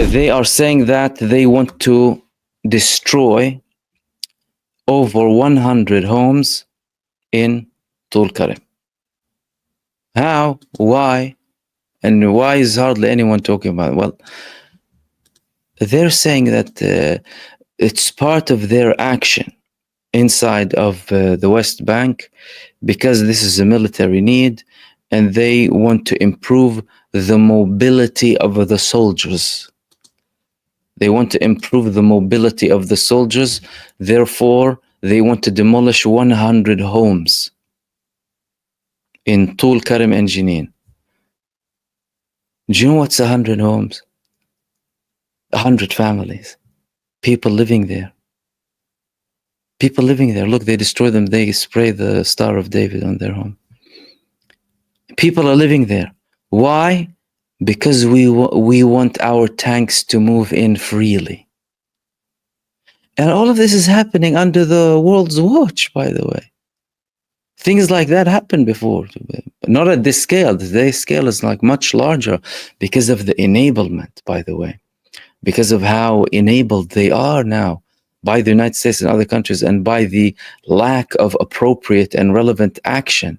They are saying that they want to destroy over 100 homes in Tulkarem. How? Why? And why is hardly anyone talking about it? Well, they're saying that it's part of their action inside of the West Bank, because this is a military need and they want to improve the mobility of the soldiers. They want to improve the mobility of the soldiers. Therefore, they want to demolish 100 homes in Tulkarem and Jenin. Do you know what's 100 homes? 100 families. People living there. People living there. Look, they destroy them. They spray the Star of David on their home. People are living there. Why? Because we want our tanks to move in freely. And all of this is happening under the world's watch, by the way. Things like that happened before, but not at this scale. Today's scale is like much larger because of the enablement, by the way, because of how enabled they are now by the United States and other countries, and by the lack of appropriate and relevant action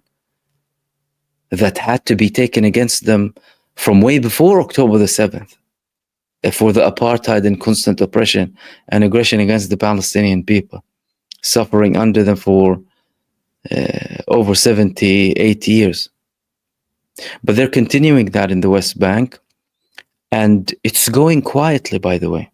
that had to be taken against them from way before October the 7th for the apartheid and constant oppression and aggression against the Palestinian people, suffering under them for over 70, 80 years. But they're continuing that in the West Bank, and it's going quietly, by the way.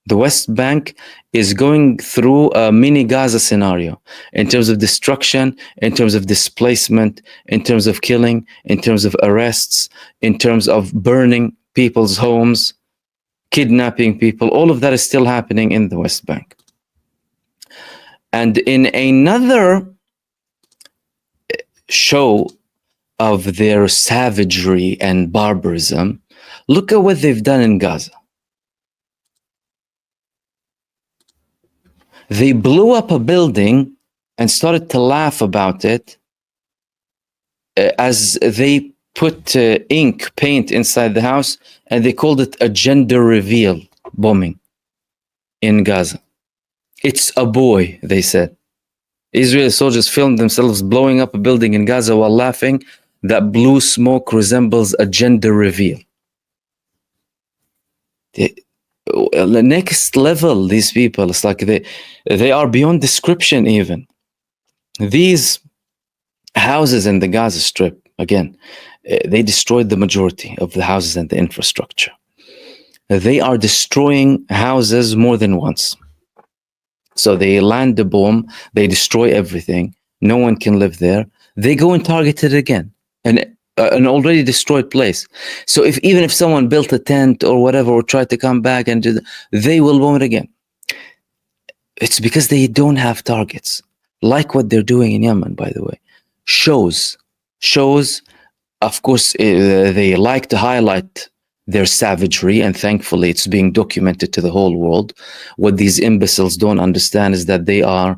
The West Bank is going through a mini Gaza scenario in terms of destruction, in terms of displacement, in terms of killing, in terms of arrests, in terms of burning people's homes, kidnapping people. All of that is still happening in the West Bank. And in another show of their savagery and barbarism, look at what they've done in Gaza. They blew up a building and started to laugh about it as they put paint inside the house, and they called it a gender reveal bombing in Gaza. It's a boy, they said. Israeli soldiers filmed themselves blowing up a building in Gaza while laughing that blue smoke resembles a gender reveal. The next level, these people, it's like they are beyond description even. These houses in the Gaza Strip, again, they destroyed the majority of the houses and the infrastructure. They are destroying houses more than once. So they land the bomb, they destroy everything, no one can live there. They go and target it again, an already destroyed place. So even if someone built a tent or whatever, or tried to come back and do that, they will bomb it again. It's because they don't have targets, like what they're doing in Yemen, by the way. Shows, of course, they like to highlight their savagery, and thankfully it's being documented to the whole world. What these imbeciles don't understand is that they are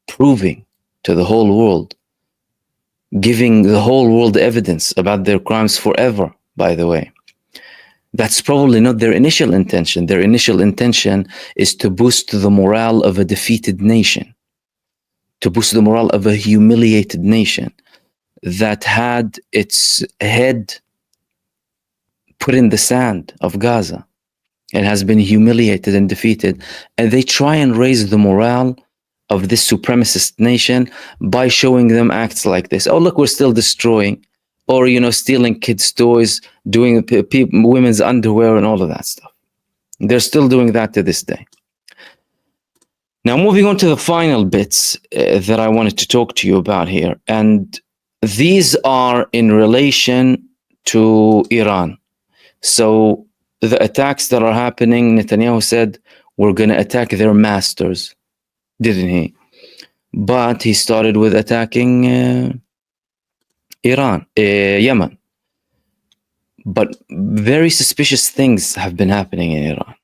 proving to the whole world, giving the whole world evidence about their crimes forever, by the way. That's probably not their initial intention. Their initial intention is to boost the morale of a defeated nation, to boost the morale of a humiliated nation that had its head put in the sand of Gaza and has been humiliated and defeated. And they try and raise the morale of this supremacist nation by showing them acts like this. Oh, look, we're still destroying, or, stealing kids' toys, doing women's underwear and all of that stuff. They're still doing that to this day. Now, moving on to the final bits that I wanted to talk to you about here. And these are in relation to Iran. So the attacks that are happening, Netanyahu said, we're going to attack their masters, didn't he? But he started with attacking Yemen. But very suspicious things have been happening in Iran.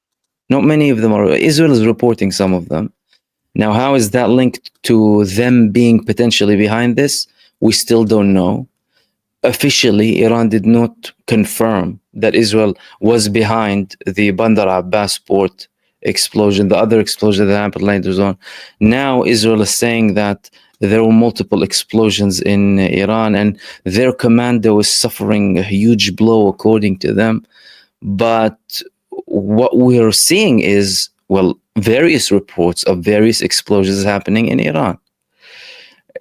Not many of them are. Israel is reporting some of them. Now, how is that linked to them being potentially behind this? We still don't know. officially, Iran did not confirm that Israel was behind the Bandar Abbas port explosion, the other explosion that happened later on. Now Israel is saying that there were multiple explosions in Iran and their commando is suffering a huge blow according to them. But what we're seeing is, well, various reports of various explosions happening in Iran.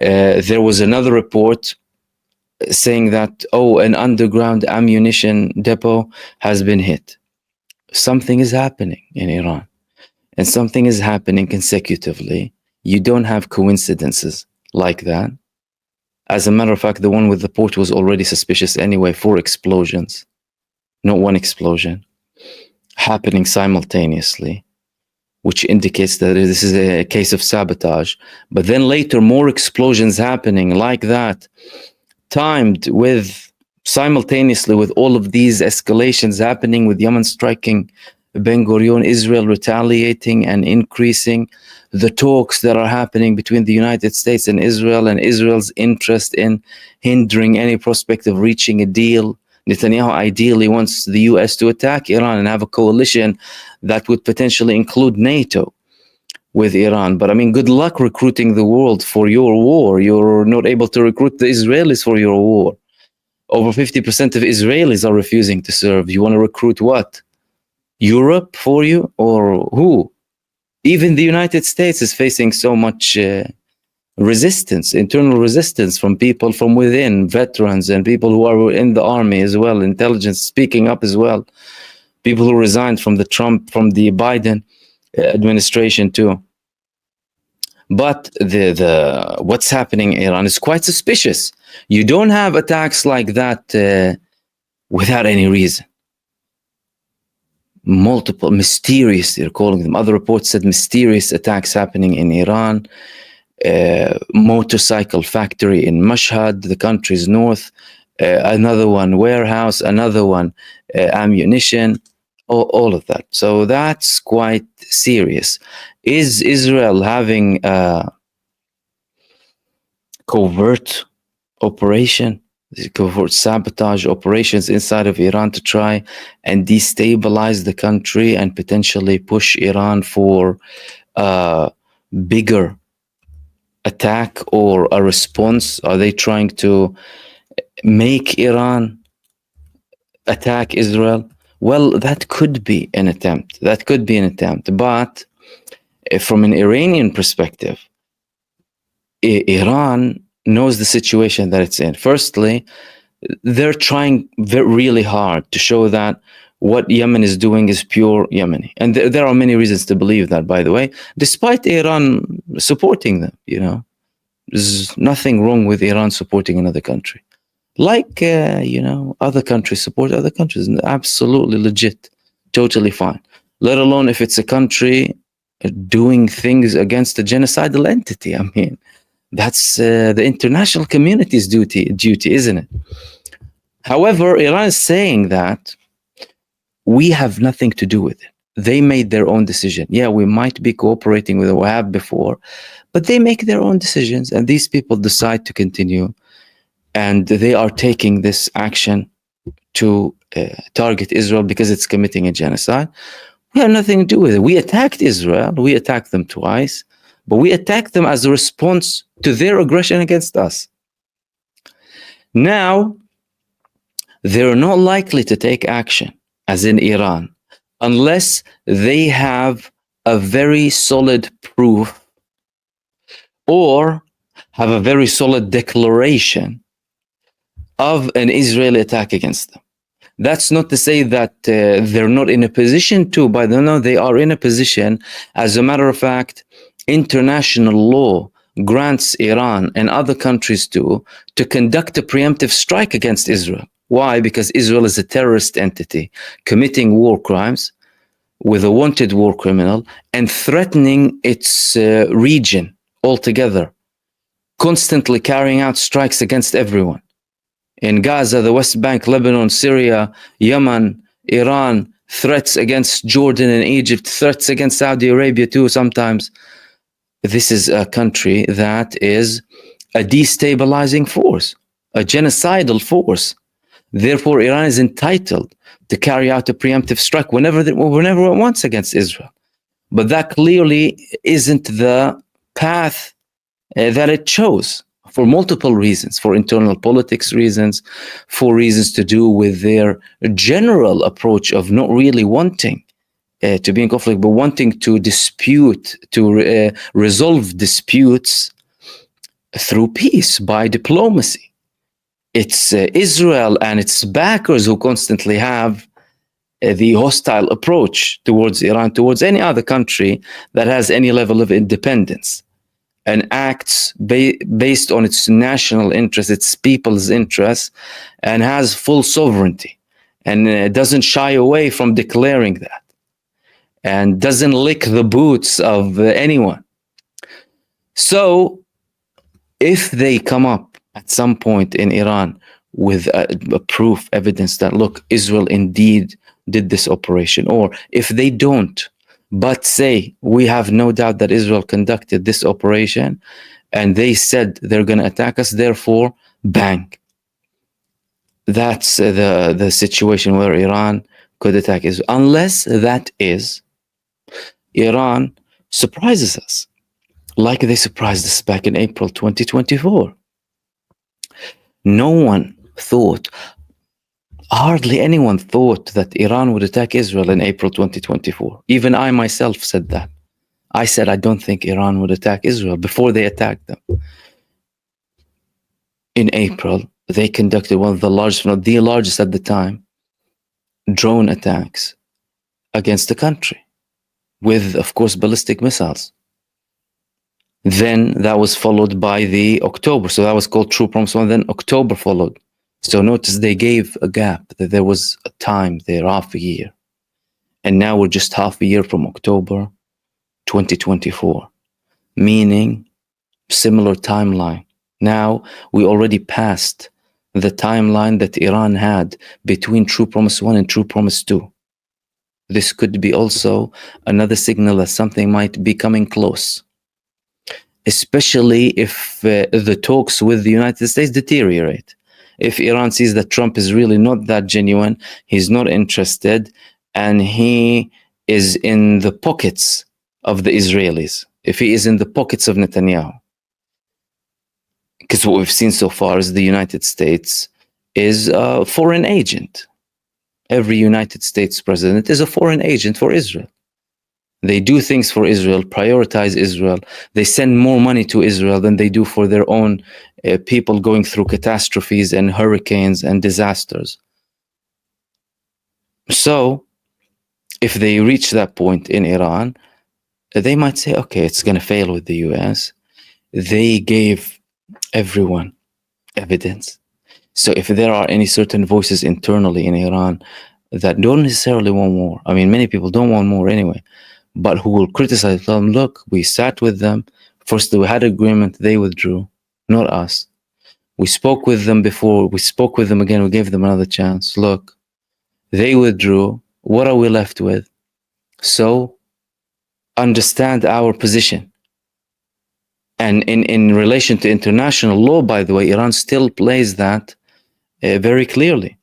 There was another report saying that, oh, an underground ammunition depot has been hit. Something is happening in Iran, and something is happening consecutively. You don't have coincidences like that. As a matter of fact, the one with the port was already suspicious anyway. 4 explosions, not one explosion, happening simultaneously, which indicates that this is a case of sabotage. But then later, more explosions happening like that, timed with simultaneously with all of these escalations happening, with Yemen striking Ben Gurion, Israel retaliating and increasing, the talks that are happening between the United States and Israel's interest in hindering any prospect of reaching a deal. Netanyahu ideally wants the US to attack Iran and have a coalition that would potentially include NATO with Iran. But I mean, good luck recruiting the world for your war. You're not able to recruit the Israelis for your war. Over 50% of Israelis are refusing to serve. You want to recruit what? Europe for you, or who? Even the United States is facing so much resistance, internal resistance from people from within, veterans and people who are in the army as well, intelligence speaking up as well, people who resigned from the Biden administration too. But the what's happening in Iran is quite suspicious. You don't have attacks like that without any reason. Multiple mysterious, they're calling them. Other reports said mysterious attacks happening in Iran. Motorcycle factory in Mashhad, the country's north. Another one warehouse. Another one ammunition. All of that. So that's quite serious. Is Israel having a covert operation, covert sabotage operations inside of Iran to try and destabilize the country and potentially push Iran for a bigger attack or a response? Are they trying to make Iran attack Israel? Well, that could be an attempt. But from an Iranian perspective, Iran knows the situation that it's in. Firstly, they're trying really hard to show that what Yemen is doing is pure Yemeni. And there are many reasons to believe that, by the way, despite Iran supporting them. There's nothing wrong with Iran supporting another country. Like, other countries support other countries. Absolutely legit. Totally fine. Let alone if it's a country doing things against a genocidal entity. I mean, that's the international community's duty, isn't it? However, Iran is saying that we have nothing to do with it. They made their own decision. Yeah, we might be cooperating with what we have before, but they make their own decisions, and these people decide to continue, and they are taking this action to target Israel because it's committing a genocide. We have nothing to do with it. We attacked Israel. We attacked them twice, but we attacked them as a response to their aggression against us. Now, they're not likely to take action, as in Iran, unless they have a very solid proof or have a very solid declaration of an Israeli attack against them. That's not to say that they're not in a position to, but no, they are in a position. As a matter of fact, international law grants Iran and other countries to conduct a preemptive strike against Israel. Why? Because Israel is a terrorist entity committing war crimes with a wanted war criminal and threatening its region altogether, constantly carrying out strikes against everyone. In Gaza, the West Bank, Lebanon, Syria, Yemen, Iran, threats against Jordan and Egypt, threats against Saudi Arabia too sometimes. This is a country that is a destabilizing force. a genocidal force. Therefore, Iran is entitled to carry out a preemptive strike whenever it wants against Israel. But that clearly isn't the path that it chose, for multiple reasons, for internal politics reasons, for reasons to do with their general approach of not really wanting to be in conflict, but wanting to dispute, to resolve disputes through peace, by diplomacy. It's Israel and its backers who constantly have the hostile approach towards Iran, towards any other country that has any level of independence and acts based on its national interest, its people's interests, and has full sovereignty, and doesn't shy away from declaring that, and doesn't lick the boots of anyone. So if they come up at some point in Iran with a proof, evidence that, look, Israel indeed did this operation, or if they don't, but say, we have no doubt that Israel conducted this operation and they said they're going to attack us, therefore, bang. That's the situation where Iran could attack Israel. Unless that is, Iran surprises us, like they surprised us back in April 2024. No one thought, hardly anyone thought that Iran would attack Israel in April 2024. Even I myself said that. I said, I don't think Iran would attack Israel before they attacked them. In April, they conducted one of the largest, not the largest at the time, drone attacks against the country with, of course, ballistic missiles. Then that was followed by the October. So that was called True Promise 1. Then October followed. So notice they gave a gap, that there was a time there, half a year. And now we're just half a year from October 2024, meaning similar timeline. Now we already passed the timeline that Iran had between True Promise 1 and True Promise 2. This could be also another signal that something might be coming close, especially if the talks with the United States deteriorate. If Iran sees that Trump is really not that genuine, he's not interested, and he is in the pockets of the Israelis, if he is in the pockets of Netanyahu. Because what we've seen so far is the United States is a foreign agent. Every United States president is a foreign agent for Israel. They do things for Israel, prioritize Israel. They send more money to Israel than they do for their own people going through catastrophes and hurricanes and disasters. So if they reach that point in Iran, they might say, okay, it's going to fail with the US. They gave everyone evidence. So if there are any certain voices internally in Iran that don't necessarily want more, I mean, many people don't want more anyway, but who will criticize them, look, we sat with them. First, we had agreement, they withdrew, not us. We spoke with them before, we spoke with them again, we gave them another chance. Look, they withdrew. What are we left with? So understand our position. And in relation to international law, by the way, Iran still plays that very clearly.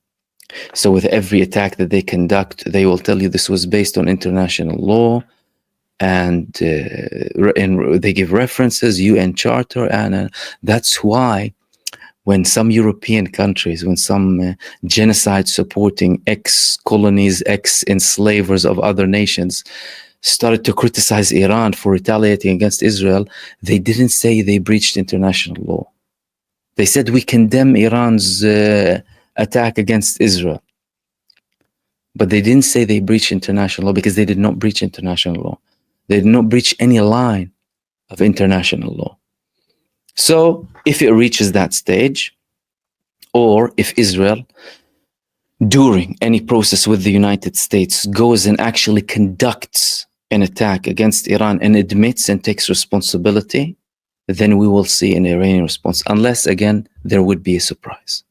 So with every attack that they conduct, they will tell you this was based on international law, and they give references, UN Charter, and that's why when some European countries, when some genocide-supporting ex-colonies, ex-enslavers of other nations started to criticize Iran for retaliating against Israel, they didn't say they breached international law. They said we condemn Iran's attack against Israel. But they didn't say they breached international law, because they did not breach international law. They did not breach any line of international law. So if it reaches that stage, or if Israel, during any process with the United States, goes and actually conducts an attack against Iran and admits and takes responsibility, then we will see an Iranian response, unless, again, there would be a surprise.